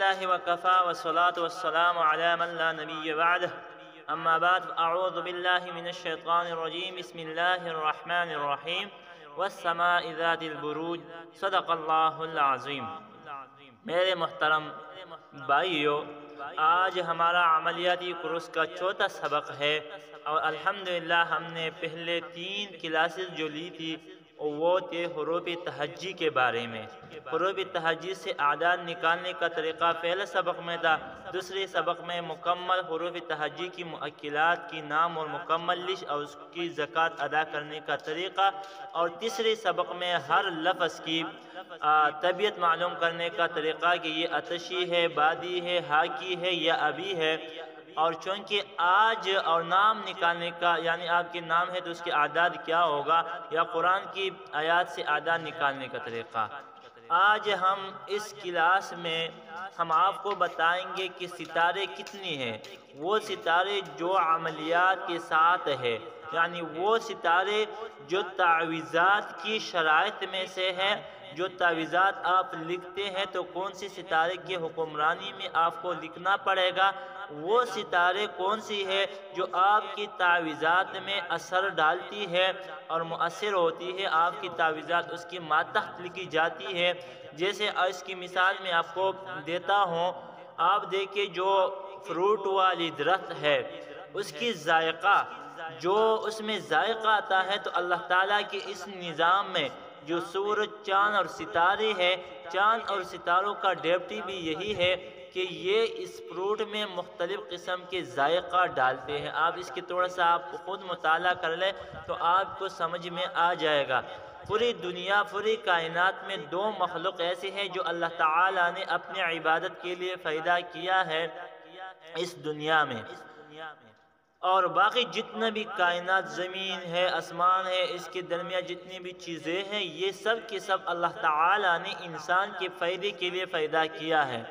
للہ وکفا والصلاة والسلام علی من لا نبی بعدہ اما بعد اعوذ باللہ من الشیطان الرجیم بسم اللہ الرحمن الرحیم والسماء ذات البروج صدق اللہ العظیم۔ میرے محترم بھائیو، آج ہمارا عملیاتی کورس کا چوتھا سبق ہے اور الحمدللہ ہم نے پہلے 3 کلاسز جو لی تھی وہ تھے حروف تہجی کے بارے میں۔ حروف تہجی سے اعداد نکالنے کا طریقہ پہلے سبق میں تھا، دوسرے سبق میں مکمل حروف تہجی کی مؤکلات کی نام اور مکمل لسٹ اور اس کی زکوٰۃ ادا کرنے کا طریقہ، اور تیسرے سبق میں ہر لفظ کی طبیعت معلوم کرنے کا طریقہ کہ یہ عطشی ہے، بادی ہے، حاکی ہے یا ابی ہے۔ اور چونکہ آج اور نام نکالنے کا یعنی آپ کے نام ہے تو اس کے اعداد کیا ہوگا، یا قرآن کی آیات سے اعداد نکالنے کا طریقہ، آج ہم اس کلاس میں ہم آپ کو بتائیں گے کہ ستارے کتنے ہیں، وہ ستارے جو عملیات کے ساتھ ہے، یعنی وہ ستارے جو تعویذات کی شرائط میں سے ہے۔ جو تعویذات آپ لکھتے ہیں تو کون سی ستارے کی حکمرانی میں آپ کو لکھنا پڑے گا، وہ ستارے کون سی ہے جو آپ کی تعویذات میں اثر ڈالتی ہے اور مؤثر ہوتی ہے، آپ کی تعویذات اس کی ماتحت لکھی جاتی ہے۔ جیسے اس کی مثال میں آپ کو دیتا ہوں، آپ دیکھیں جو فروٹ والی درخت ہے اس کی ذائقہ، جو اس میں ذائقہ آتا ہے، تو اللہ تعالیٰ کے اس نظام میں جو سورج، چاند اور ستارے ہیں، چاند اور ستاروں کا ڈیوٹی بھی یہی ہے کہ یہ اس فروٹ میں مختلف قسم کے ذائقہ ڈالتے ہیں۔ آپ اس کی تھوڑا سا آپ خود مطالعہ کر لیں تو آپ کو سمجھ میں آ جائے گا۔ پوری دنیا، پوری کائنات میں 2 مخلوق ایسے ہیں جو اللہ تعالیٰ نے اپنے عبادت کے لیے پیدا کیا ہے اس دنیا میں، اور باقی جتنا بھی کائنات، زمین ہے، آسمان ہے، اس کے درمیان جتنی بھی چیزیں ہیں، یہ سب کے سب اللہ تعالیٰ نے انسان کے فائدے کے لیے پیدا کیا ہے۔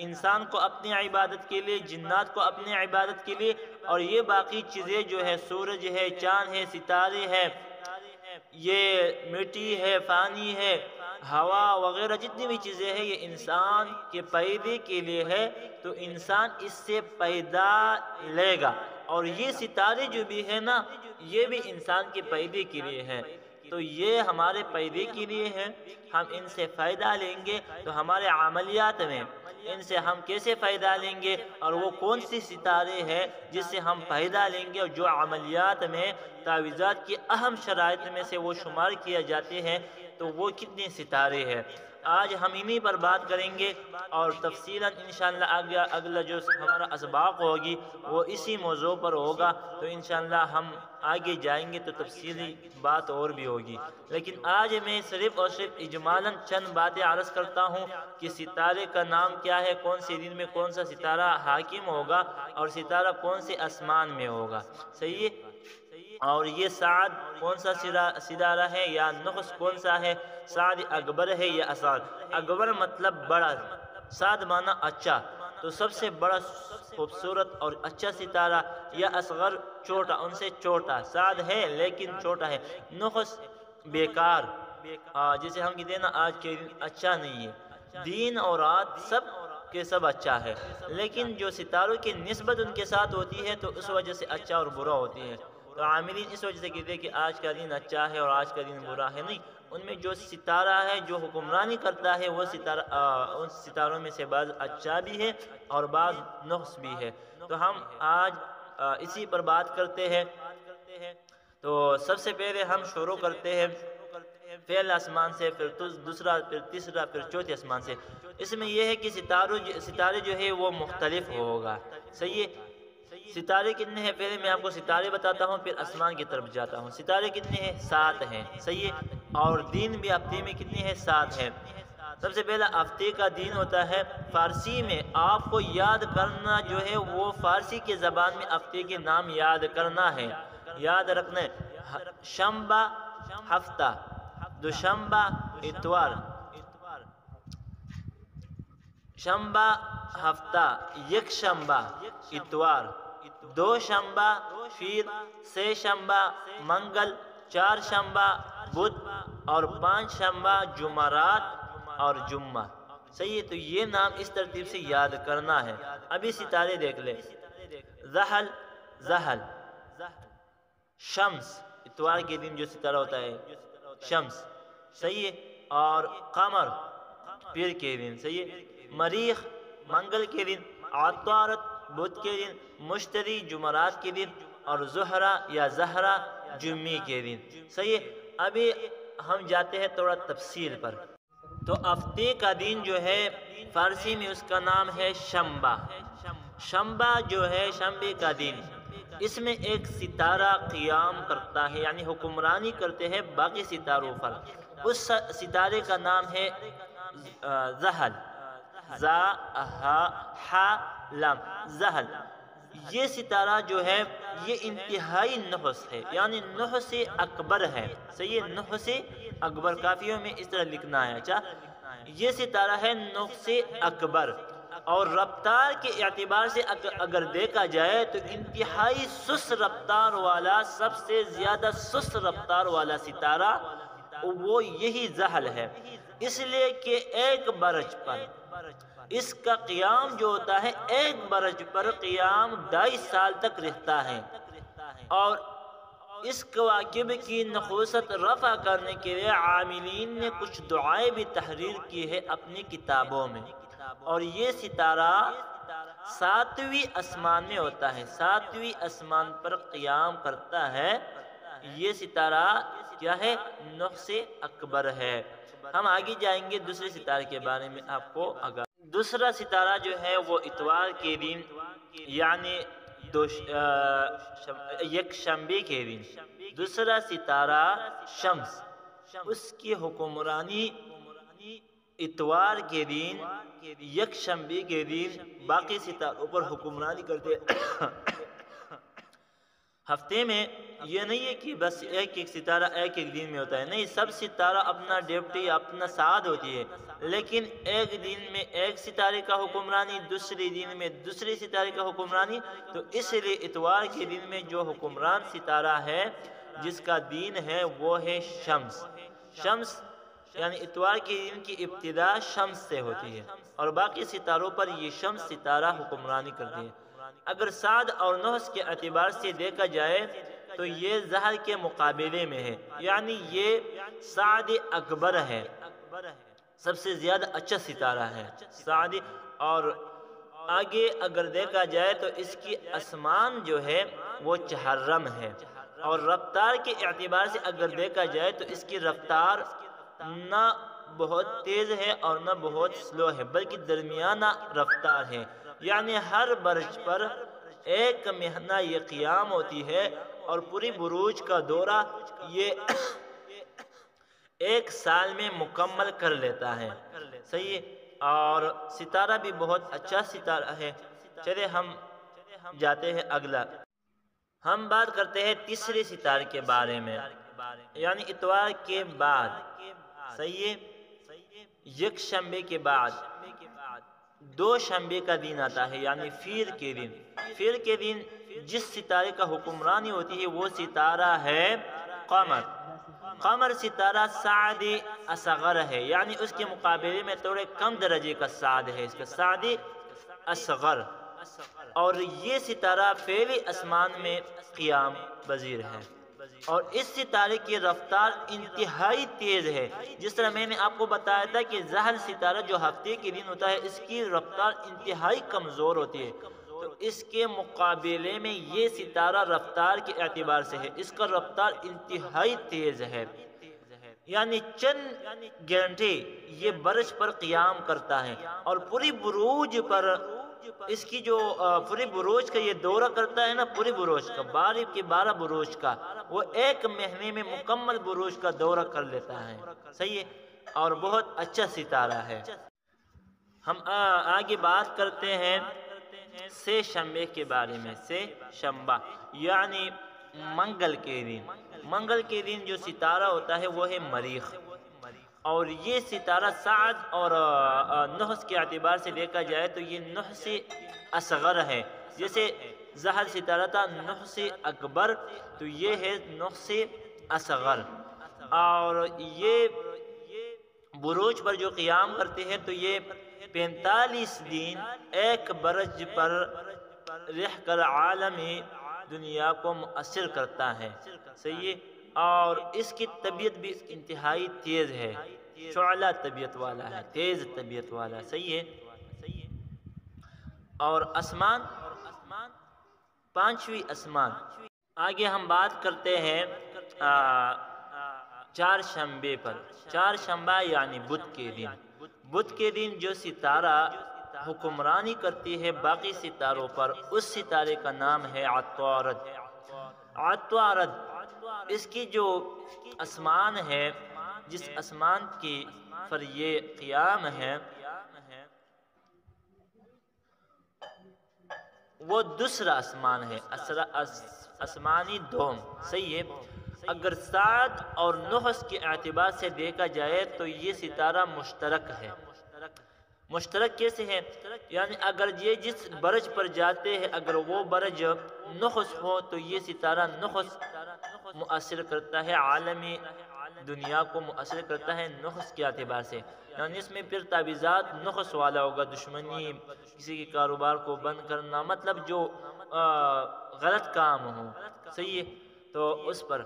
انسان کو اپنی عبادت کے لیے، جنات کو اپنی عبادت کے لیے، اور یہ باقی چیزیں جو ہے، سورج ہے، چاند ہے، ستارے ہے، یہ مٹی ہے، پانی ہے، ہوا وغیرہ جتنی بھی چیزیں ہیں، یہ انسان کے فائدے کے لیے ہے، تو انسان اس سے پیدا لے گا۔ اور یہ ستارے جو بھی ہیں نا، یہ بھی انسان کے فائدے کے لیے ہیں، تو یہ ہمارے فائدے کے لیے ہیں، ہم ان سے فائدہ لیں گے۔ تو ہمارے عملیات میں ان سے ہم کیسے فائدہ لیں گے، اور وہ کون سی ستارے ہیں جس سے ہم فائدہ لیں گے، اور جو عملیات میں تعویذات کی اہم شرائط میں سے وہ شمار کیا جاتے ہیں، تو وہ کتنے ستارے ہیں، آج ہم انہی پر بات کریں گے، اور تفصیلاً انشاءاللہ اگلا جو ہمارا اسباق ہوگی وہ اسی موضوع پر ہوگا، تو انشاءاللہ ہم آگے جائیں گے تو تفصیلی بات اور بھی ہوگی۔ لیکن آج میں صرف اور صرف اجمالاً چند باتیں عرض کرتا ہوں کہ ستارے کا نام کیا ہے، کون سے دن میں کون سا ستارہ حاکم ہوگا، اور ستارہ کون سے آسمان میں ہوگا، صحیح ہے؟ اور یہ سعد کون سا ستارہ ہے، یا نحس کون سا ہے، سعد اکبر ہے یا اصغر۔ اکبر مطلب بڑا، سعد معنی اچھا، تو سب سے بڑا خوبصورت اور اچھا ستارہ، یا اصغر چھوٹا، ان سے چھوٹا، سعد ہے لیکن چھوٹا ہے، نحس بیکار، جسے ہم کہتے ہیں نا آج کے دن اچھا نہیں ہے، دین اور رات سب کے سب اچھا ہے، لیکن جو ستاروں کی نسبت ان کے ساتھ ہوتی ہے تو اس وجہ سے اچھا اور برا ہوتی ہے۔ تو عاملین اس وجہ سے کہتے ہیں کہ آج کا دن اچھا ہے اور آج کا دن برا ہے، نہیں، ان میں جو ستارہ ہے جو حکمرانی کرتا ہے وہ ستارہ، ان ستاروں میں سے بعض اچھا بھی ہے اور بعض نحس بھی ہے۔ تو ہم آج اسی پر بات کرتے ہیں۔ تو سب سے پہلے ہم شروع کرتے ہیں پہلے آسمان سے، پھر دوسرا، پھر تیسرا، پھر چوتھے آسمان سے۔ اس میں یہ ہے کہ ستارے جو ہے وہ مختلف ہوگا، صحیح ہے؟ ستارے کتنے ہیں، پہلے میں آپ کو ستارے بتاتا ہوں، پھر آسمان کی طرف جاتا ہوں۔ ستارے کتنے ہیں، 7 ہیں، صحیح ہے؟ اور دن بھی ہفتے میں کتنے ہیں، 7 ہیں۔ سب سے پہلا ہفتے کا دن ہوتا ہے، فارسی میں آپ کو یاد کرنا جو ہے وہ فارسی کے زبان میں ہفتے کے نام یاد کرنا ہے، یاد رکھنا ہے۔ شنبہ ہفتہ، دوشنبہ اتوار، شنبہ ہفتہ، یک شنبہ اتوار، دو شنبہ پھر، سے شنبہ منگل، 4 شنبہ بدھ، اور 5 شنبہ جمعرات اور جمعہ، صحیح ہے، تو یہ نام اس ترتیب سے یاد کرنا ہے۔ ابھی ستارے دیکھ لیں، زحل، زحل، شمس اتوار کے دن جو ستارہ ہوتا ہے شمس، صحیح ہے، اور قمر پیر کے دن، صحیح ہے، مریخ منگل کے دن، عطارد بدھ کے دن، مشتری جمعرات کے دن، اور زہرہ یا زہرہ جمعے کے دن، صحیح ہے۔ ابھی ہم جاتے ہیں تھوڑا تفصیل پر۔ تو ہفتے کا دن جو ہے فارسی میں اس کا نام ہے شنبہ۔ شنبہ جو ہے شنبے کا دن، اس میں ایک ستارہ قیام کرتا ہے، یعنی حکمرانی کرتے ہیں باقی ستاروں پر۔ اس ستارے کا نام ہے زحل، زا ہا ہا لام، زحل۔ یہ ستارہ جو ہے یہ انتہائی نحس ہے، یعنی نحس اکبر ہے، صحیح ہے، نحس اکبر، کافیوں میں اس طرح لکھنا ہے۔ اچھا، یہ ستارہ ہے نحس اکبر، اور رفتار کے اعتبار سے اگر دیکھا جائے تو انتہائی سست رفتار والا، سب سے زیادہ سست رفتار والا ستارہ وہ یہی زحل ہے، اس لیے کہ ایک برج پر اس کا قیام جو ہوتا ہے، ایک برج پر قیام 2.5 سال تک رہتا ہے، اور اس کواکب کی نحوست رفع کرنے کے لیے عاملین نے کچھ دعائیں بھی تحریر کی ہے اپنی کتابوں میں، اور یہ ستارہ 7ویں آسمان میں ہوتا ہے، 7ویں آسمان پر قیام کرتا ہے۔ یہ ستارہ کیا ہے؟ نحس اکبر ہے۔ ہم آگے جائیں گے دوسرے ستارے کے بارے میں آپ کو آگاہ۔ دوسرا ستارہ جو ہے وہ اتوار کے دن، یعنی یکشنبے کے دن، دوسرا ستارہ شمس، اس کی حکمرانی اتوار کے دن، یکشنبے کے دن باقی ستاروں پر حکمرانی کرتے ہفتے میں۔ یہ نہیں ہے کہ بس ایک ایک ستارہ ایک ایک دن میں ہوتا ہے، نہیں، سب ستارہ اپنا ڈیوٹی اپنا ساتھ ہوتی ہے، لیکن ایک دن میں ایک ستارے کا حکمرانی، دوسرے دن میں دوسرے ستارے کا حکمرانی۔ تو اس لیے اتوار کے دن میں جو حکمران ستارہ ہے جس کا دین ہے وہ ہے شمس۔ شمس یعنی اتوار کے دن کی ابتدا شمس سے ہوتی ہے، اور باقی ستاروں پر یہ شمس ستارہ حکمرانی کرتی ہے۔ اگر سعد اور نحس کے اعتبار سے دیکھا جائے تو یہ زحل کے مقابلے میں ہے، یعنی یہ سعد اکبر ہے، سب سے زیادہ اچھا ستارہ ہے سعد۔ اور آگے اگر دیکھا جائے تو اس کی آسمان جو ہے وہ چہرم ہے، اور رفتار کے اعتبار سے اگر دیکھا جائے تو اس کی رفتار نہ بہت تیز ہے اور نہ بہت سلو ہے، بلکہ درمیانہ رفتار ہے، یعنی ہر برج پر ایک مہینہ یہ قیام ہوتی ہے، اور پوری بروج کا دورہ یہ 1 سال میں مکمل کر لیتا ہے، صحیح ہے، اور ستارہ بھی بہت اچھا ستارہ ہے۔ چلے ہم جاتے ہیں اگلا، ہم بات کرتے ہیں تیسرے ستارے کے بارے میں، یعنی اتوار کے بعد، صحیح ہے، یکشنبے کے بعد 2 شنبے کا دن آتا ہے، یعنی پیر کے دن۔ پیر کے دن جس ستارے کا حکمرانی ہوتی ہے وہ ستارہ ہے قمر۔ قمر ستارہ سعد اصغر ہے، یعنی اس کے مقابلے میں تھوڑے کم درجے کا سعد ہے، اس کا سعد اصغر، اور یہ ستارہ پہلے آسمان میں قیام پذیر ہے، اور اس ستارے کی رفتار انتہائی تیز ہے۔ جس طرح میں نے آپ کو بتایا تھا کہ زحل ستارہ جو ہفتے کے دن ہوتا ہے اس کی رفتار انتہائی کمزور ہوتی ہے، تو اس کے مقابلے میں یہ ستارہ رفتار کے اعتبار سے ہے، اس کا رفتار انتہائی تیز ہے، یعنی چند گھنٹے یہ برج پر قیام کرتا ہے، اور پوری بروج پر اس کی جو پوری بروج کا یہ دورہ کرتا ہے نا، پوری بروج کا 12 کے 12 بروج کا وہ 1 مہینے میں مکمل بروج کا دورہ کر لیتا ہے، صحیح ہے، اور بہت اچھا ستارہ ہے۔ ہم آگے بات کرتے ہیں سے شنبے کے بارے میں، سے شنبہ یعنی منگل کے دن۔ منگل کے دن جو ستارہ ہوتا ہے وہ ہے مریخ، اور یہ ستارہ سعد اور نحس کے اعتبار سے دیکھا جائے تو یہ نحس اصغر ہے، جیسے زحل ستارہ تھا نحس اکبر، تو یہ ہے نحس اصغر، اور یہ بروج پر جو قیام کرتے ہیں تو یہ 45 دن ایک برج پر رہ کر عالم دنیا کو مؤثر کرتا ہے، صحیح ہے، اور اس کی طبیعت بھی انتہائی تیز ہے، شعلہ طبیعت والا ہے، تیز طبیعت والا، صحیح ہے۔ اور آسمان، پانچویں آسمان، آگے ہم بات کرتے ہیں چار شنبے پر۔ چار شنبہ یعنی بدھ کے دن، بدھ کے دن جو ستارہ حکمرانی کرتی ہے باقی ستاروں پر، اس ستارے کا نام ہے عطارد۔ عطارد اس کی جو آسمان ہے، جس آسمان کی پر یہ قیام ہے، وہ دوسرا آسمان ہے، آسمانی دوم، صحیح ہے۔ اگر سعد اور نحس کے اعتبار سے دیکھا جائے تو یہ ستارہ مشترک ہے۔ مشترک کیسے ہے؟ یعنی اگر یہ جس برج پر جاتے ہیں، اگر وہ برج نحس ہو تو یہ ستارہ نحس مؤثر کرتا ہے، عالمی دنیا کو مؤثر کرتا ہے نحس کے اعتبار سے، یعنی اس میں پھر تعویذات نحس والا ہوگا، دشمنی، کسی کے کاروبار کو بند کرنا، مطلب جو غلط کام ہو، صحیح ہے، تو اس پر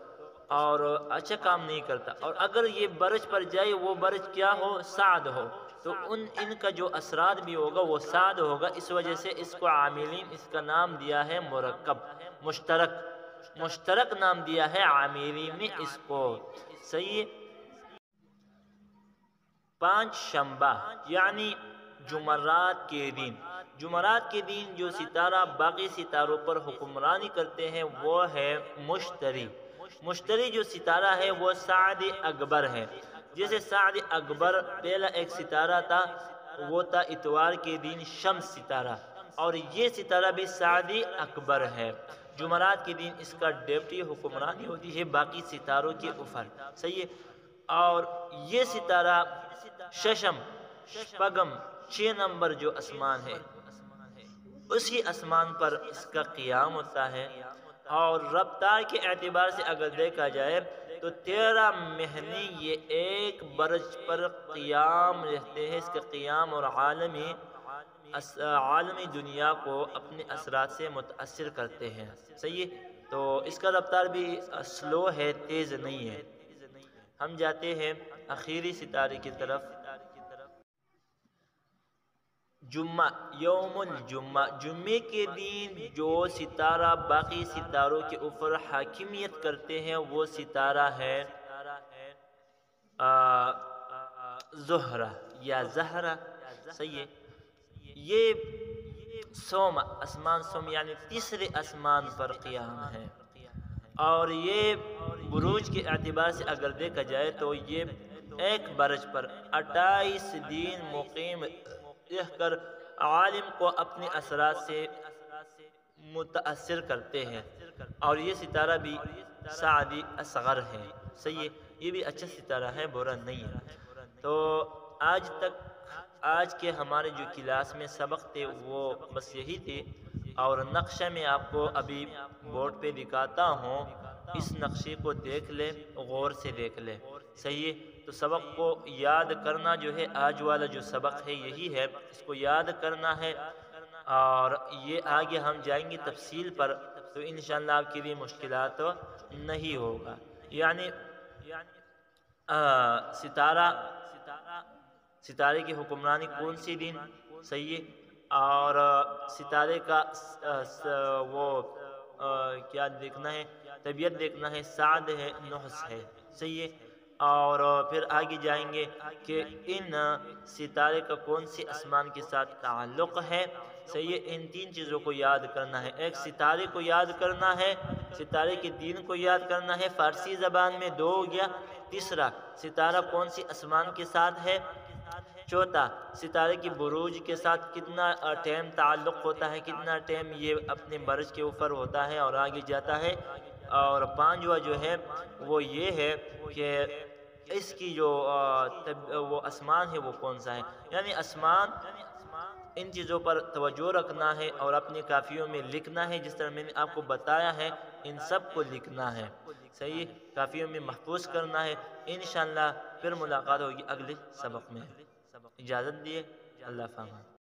اور اچھا کام نہیں کرتا۔ اور اگر یہ برج پر جائے، وہ برج کیا ہو؟ سعد ہو، تو ان کا جو اثرات بھی ہوگا وہ سعد ہوگا، اس وجہ سے اس کو عاملین، اس کا نام دیا ہے مرکب، مشترک، مشترک نام دیا ہے عاملین نے اس کو، صحیح ہے۔ پانچ شنبہ یعنی جمعرات کے دن، جمعرات کے دن جو ستارہ باقی ستاروں پر حکمرانی کرتے ہیں وہ ہے مشتری۔ مشتری جو ستارہ ہے وہ سعد اکبر ہے، جیسے سعد اکبر پہلا ایک ستارہ تھا، وہ تھا اتوار کے دن شمس ستارہ، اور یہ ستارہ بھی سعد اکبر ہے۔ جمعرات کے دن اس کا ڈیوٹی حکمرانی ہوتی ہے باقی ستاروں کے اوپر، صحیح ہے۔ اور یہ ستارہ ششم، شپگم، 6 نمبر جو آسمان ہے، اسی آسمان پر اس کا قیام ہوتا ہے، اور رفتار کے اعتبار سے اگر دیکھا جائے تو 13 مہینے یہ ایک برج پر قیام رہتے ہیں، اس کا قیام، اور عالمی دنیا کو اپنے اثرات سے متاثر کرتے ہیں، صحیح ہے۔ تو اس کا رفتار بھی سلو ہے، تیز نہیں ہے۔ ہم جاتے ہیں آخری ستارے کی طرف، جمعہ، یوم الجمعہ، جمعے کے دن جو ستارہ باقی ستاروں کے اوپر حاکمیت کرتے ہیں وہ ستارہ ہے زہرہ یا زہرہ، صحیح ہے۔ یہ سوم، آسمان سوم یعنی تیسرے آسمان پر قیام ہے، اور یہ بروج کے اعتبار سے اگر دیکھا جائے تو یہ ایک برج پر 28 دن مقیم رہ کر عالم کو اپنے اثرات سے متاثر کرتے ہیں، اور یہ ستارہ بھی سعدی اصغر ہے، صحیح ہے، یہ بھی اچھا ستارہ ہے، برا نہیں ہے۔ تو آج کے ہمارے جو کلاس میں سبق تھے وہ بس یہی تھے، اور نقشہ میں آپ کو ابھی بورڈ پہ دکھاتا ہوں، اس نقشے کو دیکھ لیں، غور سے دیکھ لیں، صحیح ہے۔ تو سبق کو یاد کرنا جو ہے، آج والا جو سبق ہے یہی ہے، اس کو یاد کرنا ہے، اور یہ آگے ہم جائیں گے تفصیل پر، تو انشاءاللہ آپ کی بھی مشکلات نہیں ہوگا۔ یعنی ستارے کی حکمرانی کون سی دن، صحیح ہے، اور ستارے کا وہ کیا دیکھنا ہے، طبیعت دیکھنا ہے، سعد ہے، نحس ہے، صحیح ہے۔ اور پھر آگے جائیں گے کہ ان ستارے کا کون سی آسمان کے ساتھ تعلق ہے، صحیح ہے۔ ان 3 چیزوں کو یاد کرنا ہے، ایک ستارے کو یاد کرنا ہے، ستارے کے دین کو یاد کرنا ہے، فارسی زبان میں 2 ہو گیا، تیسرا ستارہ کون سی آسمان کے ساتھ ہے، چوتھا ستارے کی بروج کے ساتھ کتنا ٹائم تعلق ہوتا ہے، کتنا ٹائم یہ اپنے برج کے اوپر ہوتا ہے اور آگے جاتا ہے، اور 5واں جو ہے وہ یہ ہے کہ اس کی جو وہ آسمان ہے وہ کون سا ہے۔ یعنی آسمان، ان چیزوں پر توجہ رکھنا ہے اور اپنے کافیوں میں لکھنا ہے، جس طرح میں نے آپ کو بتایا ہے ان سب کو لکھنا ہے، صحیح، کافیوں میں محفوظ کرنا ہے۔ انشاءاللہ پھر ملاقات ہوگی اگلے سبق میں، اجازت دیے۔ اللہ فامان.